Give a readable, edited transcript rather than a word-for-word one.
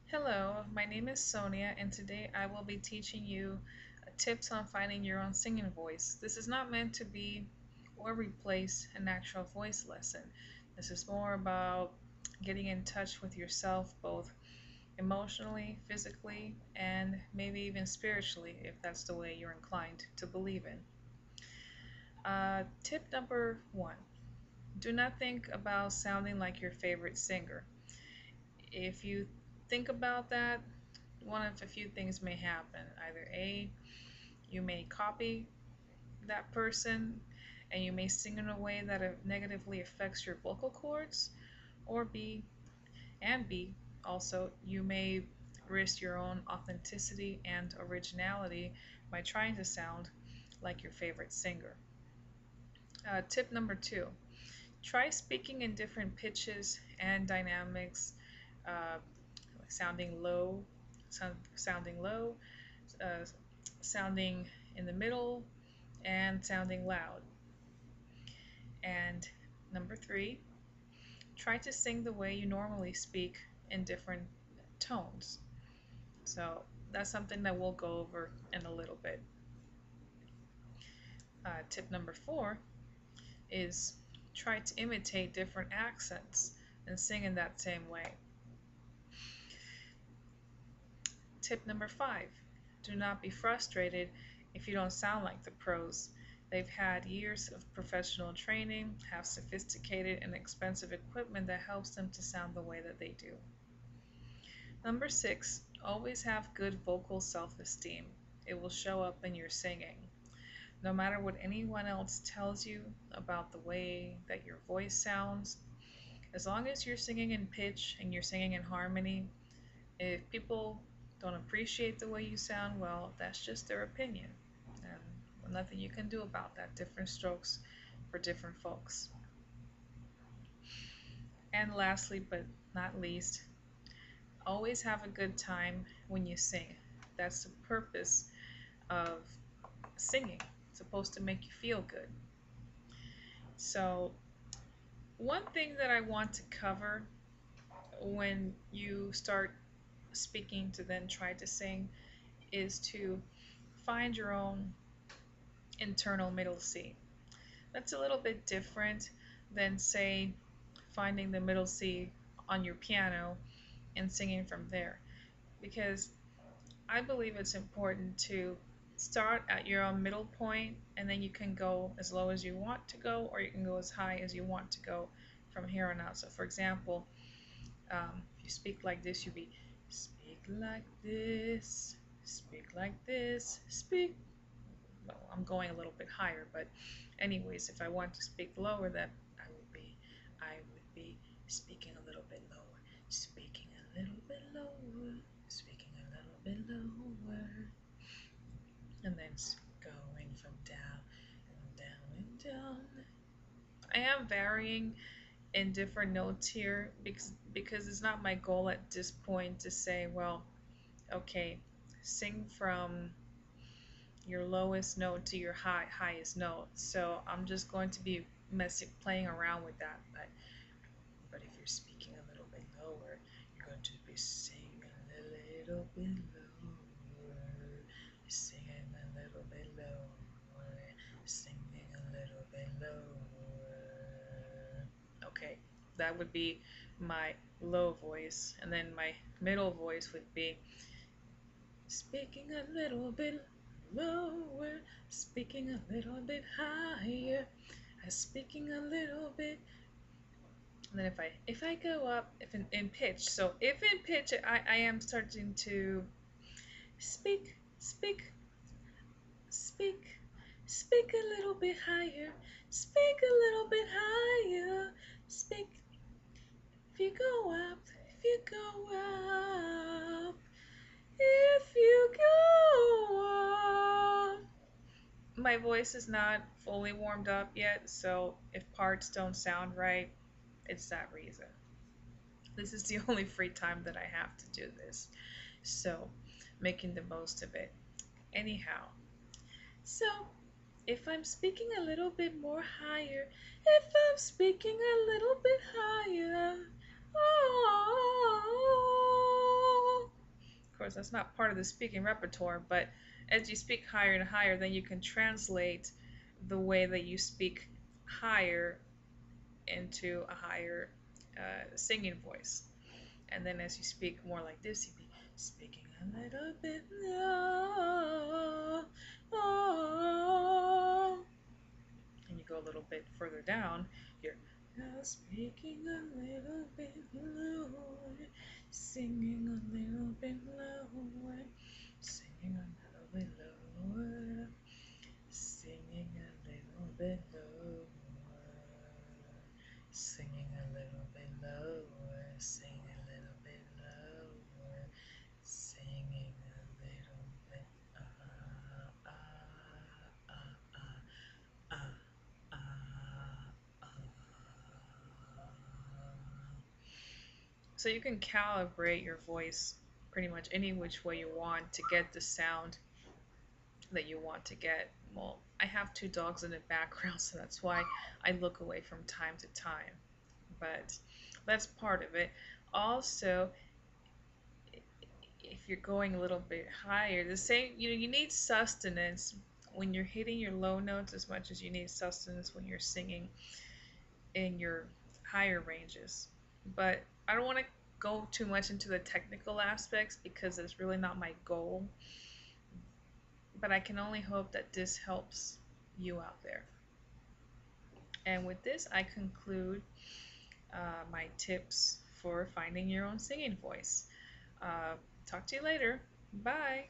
Hello, my name is Sonia, and today I will be teaching you tips on finding your own singing voice. This is not meant to be or replace an actual voice lesson. This is more about getting in touch with yourself, both emotionally, physically, and maybe even spiritually, if that's the way you're inclined to believe in. Tip number one, do not think about sounding like your favorite singer. If you think about that, one of a few things may happen. Either A, you may copy that person and you may sing in a way that it negatively affects your vocal cords, or B, also, you may risk your own authenticity and originality by trying to sound like your favorite singer. Tip number two, try speaking in different pitches and dynamics, uh, sounding low, sounding low, uh, sounding in the middle, and sounding loud. And number three, try to sing the way you normally speak in different tones. So that's something that we'll go over in a little bit. Tip number four is try to imitate different accents and sing in that same way. Tip number five, do not be frustrated if you don't sound like the pros. They've had years of professional training, have sophisticated and expensive equipment that helps them to sound the way that they do. Number six, always have good vocal self-esteem. It will show up in your singing. No matter what anyone else tells you about the way that your voice sounds, as long as you're singing in pitch and you're singing in harmony, if people don't appreciate the way you sound, well, that's just their opinion. And nothing you can do about that. Different strokes for different folks. And lastly, but not least, always have a good time when you sing. That's the purpose of singing. It's supposed to make you feel good. So, one thing that I want to cover when you start speaking to then try to sing is to find your own internal middle C. That's a little bit different than, say, finding the middle C on your piano and singing from there. Because I believe it's important to start at your own middle point, and then you can go as low as you want to go, or you can go as high as you want to go from here on out. So, for example, if you speak like this, you'd be speak like this, speak like this, speak. Well, I'm going a little bit higher, but anyways, if I want to speak lower, that I would be speaking a little bit lower, speaking a little bit lower, speaking a little bit lower, and then going from down and down and down. I am varying in different notes here because it's not my goal at this point to say, well, okay, sing from your lowest note to your highest note. So I'm just going to be playing around with that. But if you're speaking a little bit lower, you're going to be singing a little bit lower, singing a little bit lower, singing a little bit lower. Okay, that would be my low voice, and then my middle voice would be speaking a little bit lower, speaking a little bit higher, speaking a little bit. And then if I go up, if in pitch, so if in pitch I am starting to speak, speak, speak, speak a little bit higher, speak a little bit higher, speak. If you go up, if you go up, if you go up. My voice is not fully warmed up yet, so if parts don't sound right, it's that reason. This is the only free time that I have to do this, so making the most of it. Anyhow, so if I'm speaking a little bit more higher, if I'm speaking a little bit higher, oh, course, that's not part of the speaking repertoire, but as you speak higher and higher, then you can translate the way that you speak higher into a higher singing voice. And then as you speak more like this, you'd be speaking a little bit low. Oh. And you go a little bit further down, you're speaking a little bit lower, singing a little bit lower, singing a little bit lower, singing a little bit lower, singing a little bit lower, sing a little bit lower, singing a little bit uh, uh, uh. So you can calibrate your voice pretty much any which way you want to get the sound that you want to get. Well, I have two dogs in the background, so that's why I look away from time to time. But that's part of it. Also, if you're going a little bit higher, the same, you need sustenance when you're hitting your low notes as much as you need sustenance when you're singing in your higher ranges. But I don't want to go too much into the technical aspects because it's really not my goal. But I can only hope that this helps you out there. And with this, I conclude my tips for finding your own singing voice. Uh, Talk to you later. Bye.